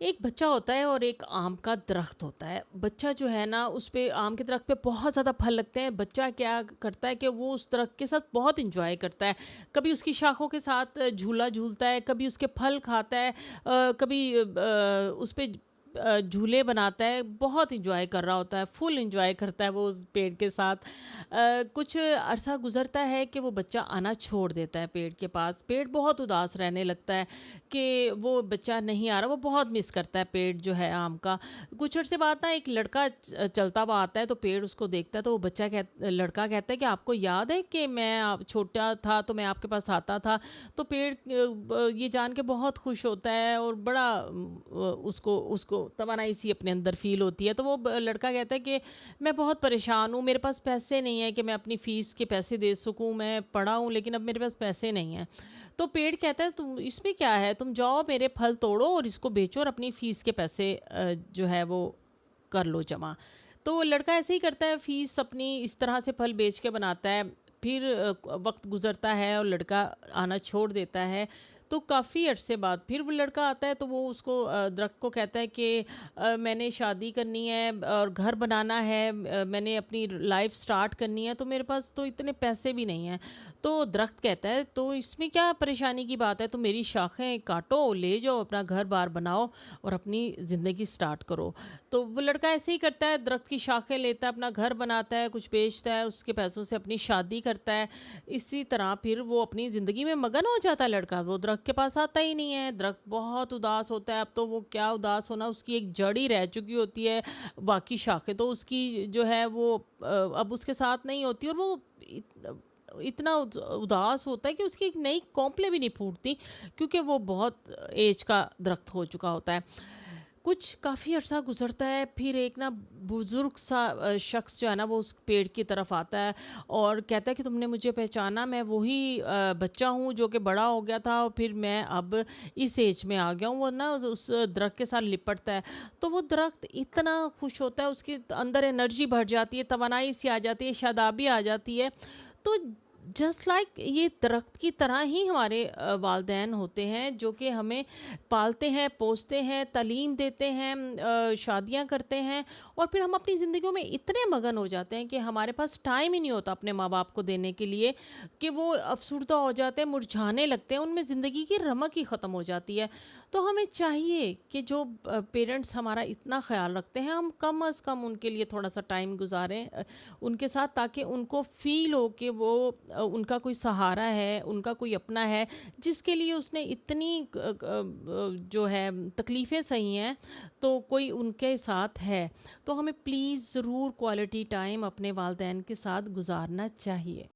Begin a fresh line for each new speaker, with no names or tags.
एक बच्चा होता है और एक आम का दरख्त होता है। बच्चा जो है ना उस पे आम के दरख्त पे बहुत ज़्यादा फल लगते हैं। बच्चा क्या करता है कि वो उस दरख्त के साथ बहुत एंजॉय करता है। कभी उसकी शाखों के साथ झूला झूलता है, कभी उसके फल खाता है, कभी उस पे झूले बनाता है। बहुत इंजॉय कर रहा होता है, फुल इंजॉय करता है वो उस पेड़ के साथ। कुछ अरसा गुजरता है कि वो बच्चा आना छोड़ देता है पेड़ के पास। पेड़ बहुत उदास रहने लगता है कि वो बच्चा नहीं आ रहा। वो बहुत मिस करता है पेड़ जो है आम का। कुछ अरसे बाद ना एक लड़का चलता हुआ आता है, तो पेड़ उसको देखता है। तो वो लड़का कहता है कि आपको याद है कि मैं छोटा था तो मैं आपके पास आता था। तो पेड़ ये जान के बहुत खुश होता है और बड़ा उसको उसको तवानाई सी अपने अंदर फील होती है। तो वो लड़का कहता है कि मैं बहुत परेशान हूँ, मेरे पास पैसे नहीं है कि मैं अपनी फ़ीस के पैसे दे सकूँ। मैं पढ़ा हूँ लेकिन अब मेरे पास पैसे नहीं हैं। तो पेड़ कहता है तुम इसमें क्या है, तुम जाओ मेरे फल तोड़ो और इसको बेचो और अपनी फ़ीस के पैसे जो है वो कर लो जमा। तो वो लड़का ऐसे ही करता है, फ़ीस अपनी इस तरह से फल बेच के बनाता है। फिर वक्त गुजरता है और लड़का आना छोड़ देता है। तो काफ़ी अरसे बाद फिर वो लड़का आता है, तो वो उसको दरख्त को कहता है कि मैंने शादी करनी है और घर बनाना है, मैंने अपनी लाइफ स्टार्ट करनी है, तो मेरे पास तो इतने पैसे भी नहीं हैं। तो दरख्त कहता है तो इसमें क्या परेशानी की बात है, तो मेरी शाखें काटो, ले जाओ, अपना घर बार बनाओ और अपनी ज़िंदगी स्टार्ट करो। तो वो लड़का ऐसे ही करता है, दरख्त की शाखें लेता है, अपना घर बनाता है, कुछ बेचता है, उसके पैसों से अपनी शादी करता है। इसी तरह फिर वो अपनी ज़िंदगी में मगन हो जाता है लड़का। वो दरख्त के पास आता ही नहीं है। दरख्त बहुत उदास होता है। अब तो वो क्या उदास होना, उसकी एक जड़ ही रह चुकी होती है। बाकी शाखें तो उसकी जो है वो अब उसके साथ नहीं होती। और वो इतना उदास होता है कि उसकी एक नई कौंपलें भी नहीं फूटती, क्योंकि वो बहुत एज का दरख्त हो चुका होता है। कुछ काफ़ी अर्सा गुजरता है, फिर एक ना बुज़ुर्ग सा शख्स जो है ना वो उस पेड़ की तरफ आता है और कहता है कि तुमने मुझे पहचाना, मैं वही बच्चा हूँ जो कि बड़ा हो गया था और फिर मैं अब इस एज में आ गया हूँ। वो ना उस दरख्त के साथ लिपटता है। तो वो दरख्त इतना खुश होता है, उसके अंदर एनर्जी भर जाती है, तवानाई सी आ जाती है, शादाबी आ जाती है। तो जस्ट लाइक ये दरख्त की तरह ही हमारे वालदैन होते हैं, जो कि हमें पालते हैं, पोसते हैं, तालीम देते हैं, शादियां करते हैं। और फिर हम अपनी ज़िंदगियों में इतने मगन हो जाते हैं कि हमारे पास टाइम ही नहीं होता अपने माँ बाप को देने के लिए, कि वो अफसरदा हो जाते हैं, मुरझाने लगते हैं, उनमें ज़िंदगी की रमक ही ख़त्म हो जाती है। तो हमें चाहिए कि जो पेरेंट्स हमारा इतना ख्याल रखते हैं, हम कम अज़ कम उनके लिए थोड़ा सा टाइम गुजारें उनके साथ, ताकि उनको फ़ील हो कि वो उनका कोई सहारा है, उनका कोई अपना है, जिसके लिए उसने इतनी जो है तकलीफ़ें सही हैं, तो कोई उनके साथ है। तो हमें प्लीज़ ज़रूर क्वालिटी टाइम अपने वालदैन के साथ गुजारना चाहिए।